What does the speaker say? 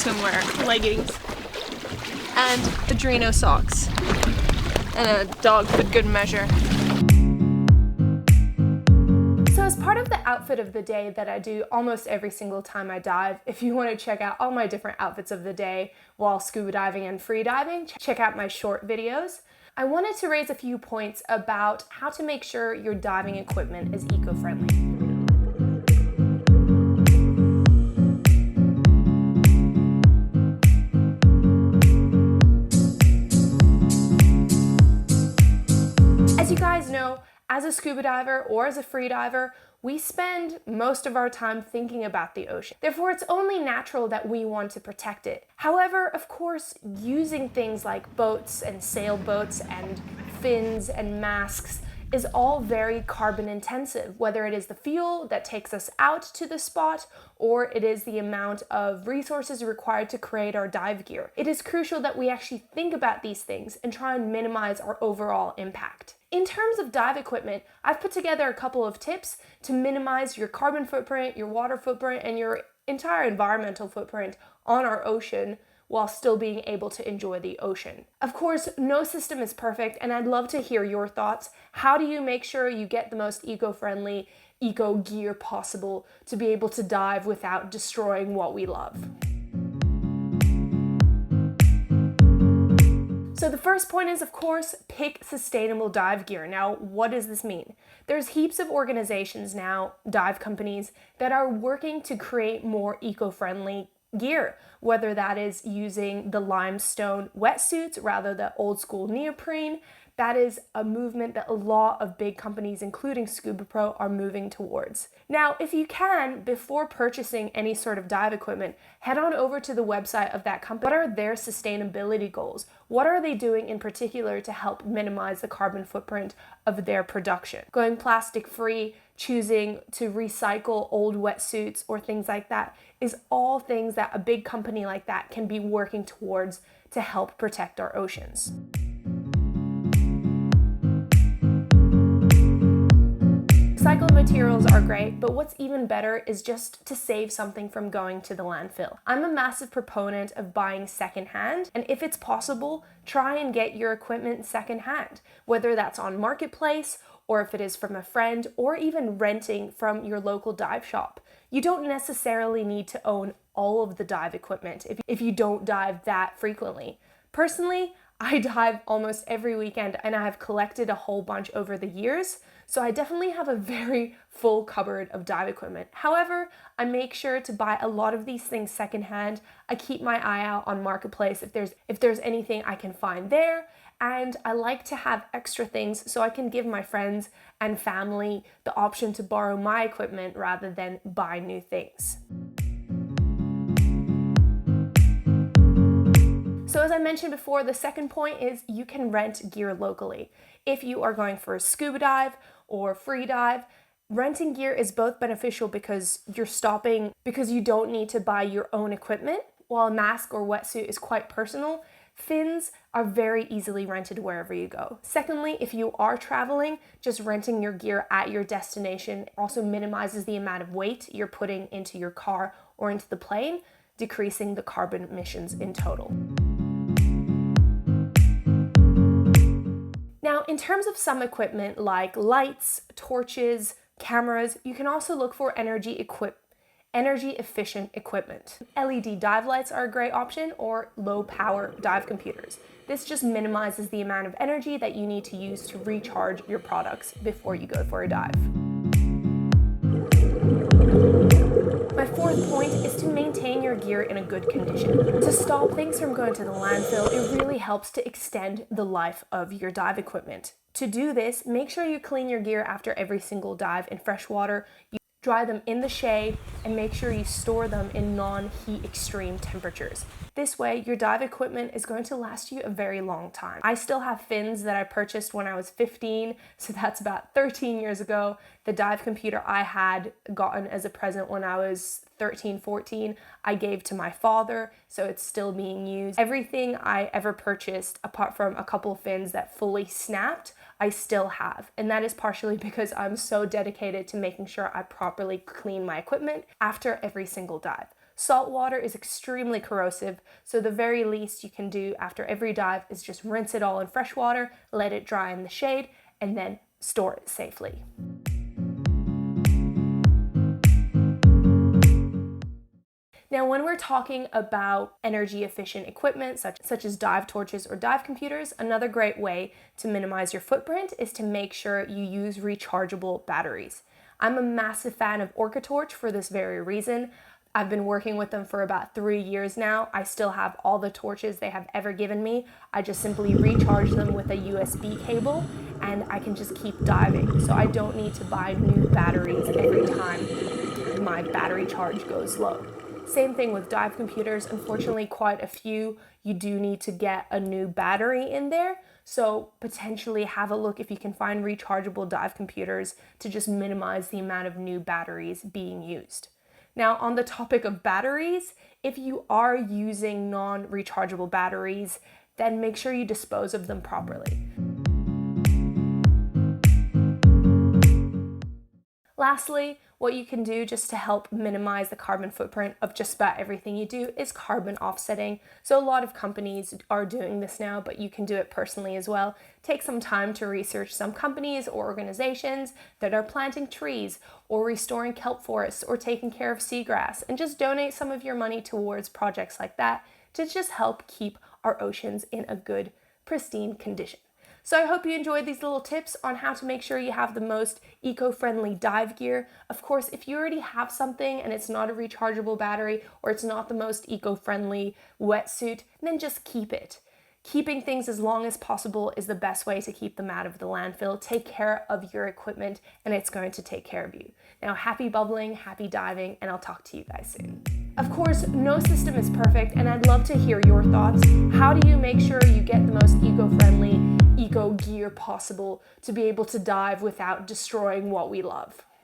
swimwear, leggings, and Adreno socks, and a dog for good measure. So as part of the outfit of the day that I do almost every single time I dive, if you want to check out all my different outfits of the day while scuba diving and free diving, check out my short videos. I wanted to raise a few points about how to make sure your diving equipment is eco-friendly. As you guys know, as a scuba diver or as a free diver, we spend most of our time thinking about the ocean. Therefore, it's only natural that we want to protect it. However, of course, using things like boats and sailboats and fins and masks is all very carbon intensive, whether it is the fuel that takes us out to the spot or it is the amount of resources required to create our dive gear. It is crucial that we actually think about these things and try and minimize our overall impact. In terms of dive equipment, I've put together a couple of tips to minimize your carbon footprint, your water footprint, and your entire environmental footprint on our ocean while still being able to enjoy the ocean. Of course, no system is perfect, and I'd love to hear your thoughts. How do you make sure you get the most eco-friendly, eco gear possible to be able to dive without destroying what we love? So the first point is, of course, pick sustainable dive gear. Now, what does this mean? There's heaps of organizations now, dive companies, that are working to create more eco-friendly gear, whether that is using the limestone wetsuits rather than old school neoprene. That is a movement that a lot of big companies, including Scuba Pro, are moving towards. Now, if you can, before purchasing any sort of dive equipment, head on over to the website of that company. What are their sustainability goals? What are they doing in particular to help minimize the carbon footprint of their production? Going plastic free, choosing to recycle old wetsuits or things like that is all things that a big company like that can be working towards to help protect our oceans. Recycled materials are great, but what's even better is just to save something from going to the landfill. I'm a massive proponent of buying secondhand, and if it's possible, try and get your equipment secondhand, whether that's on Marketplace or if it is from a friend or even renting from your local dive shop. You don't necessarily need to own all of the dive equipment if you don't dive that frequently. Personally, I dive almost every weekend and I have collected a whole bunch over the years, so I definitely have a very full cupboard of dive equipment. However, I make sure to buy a lot of these things secondhand. I keep my eye out on Marketplace if there's anything I can find there, and I like to have extra things so I can give my friends and family the option to borrow my equipment rather than buy new things. So as I mentioned before, the second point is you can rent gear locally. If you are going for a scuba dive or free dive, renting gear is both beneficial because you don't need to buy your own equipment. While a mask or wetsuit is quite personal, fins are very easily rented wherever you go. Secondly, if you are traveling, just renting your gear at your destination also minimizes the amount of weight you're putting into your car or into the plane, decreasing the carbon emissions in total. Now, in terms of some equipment like lights, torches, cameras, you can also look for energy efficient equipment. LED dive lights are a great option, or low power dive computers. This just minimizes the amount of energy that you need to use to recharge your products before you go for a dive. My fourth point is to maintain your gear in a good condition. To stop things from going to the landfill, it really helps to extend the life of your dive equipment. To do this, make sure you clean your gear after every single dive in fresh water. You dry them in the shade, and make sure you store them in non-heat extreme temperatures. This way, your dive equipment is going to last you a very long time. I still have fins that I purchased when I was 15, so that's about 13 years ago. The dive computer I had gotten as a present when I was 13, 14, I gave to my father, so it's still being used. Everything I ever purchased, apart from a couple of fins that fully snapped, I still have. And that is partially because I'm so dedicated to making sure I properly clean my equipment after every single dive. Salt water is extremely corrosive, so the very least you can do after every dive is just rinse it all in fresh water, let it dry in the shade, and then store it safely. Now, when we're talking about energy efficient equipment, such as dive torches or dive computers, another great way to minimize your footprint is to make sure you use rechargeable batteries. I'm a massive fan of OrcaTorch for this very reason. I've been working with them for about 3 years now. I still have all the torches they have ever given me. I just simply recharge them with a USB cable and I can just keep diving. So I don't need to buy new batteries every time my battery charge goes low. Same thing with dive computers. Unfortunately, quite a few, you do need to get a new battery in there. So potentially have a look if you can find rechargeable dive computers to just minimize the amount of new batteries being used. Now, on the topic of batteries, if you are using non-rechargeable batteries, then make sure you dispose of them properly. Lastly, what you can do just to help minimize the carbon footprint of just about everything you do is carbon offsetting. So a lot of companies are doing this now, but you can do it personally as well. Take some time to research some companies or organizations that are planting trees or restoring kelp forests or taking care of seagrass, and just donate some of your money towards projects like that to just help keep our oceans in a good, pristine condition. So I hope you enjoyed these little tips on how to make sure you have the most eco-friendly dive gear. Of course, if you already have something and it's not a rechargeable battery or it's not the most eco-friendly wetsuit, then just keep it. Keeping things as long as possible is the best way to keep them out of the landfill. Take care of your equipment and it's going to take care of you. Now, happy bubbling, happy diving, and I'll talk to you guys soon. Of course, no system is perfect, and I'd love to hear your thoughts. How do you make sure you get the most eco-friendly, eco gear possible to be able to dive without destroying what we love?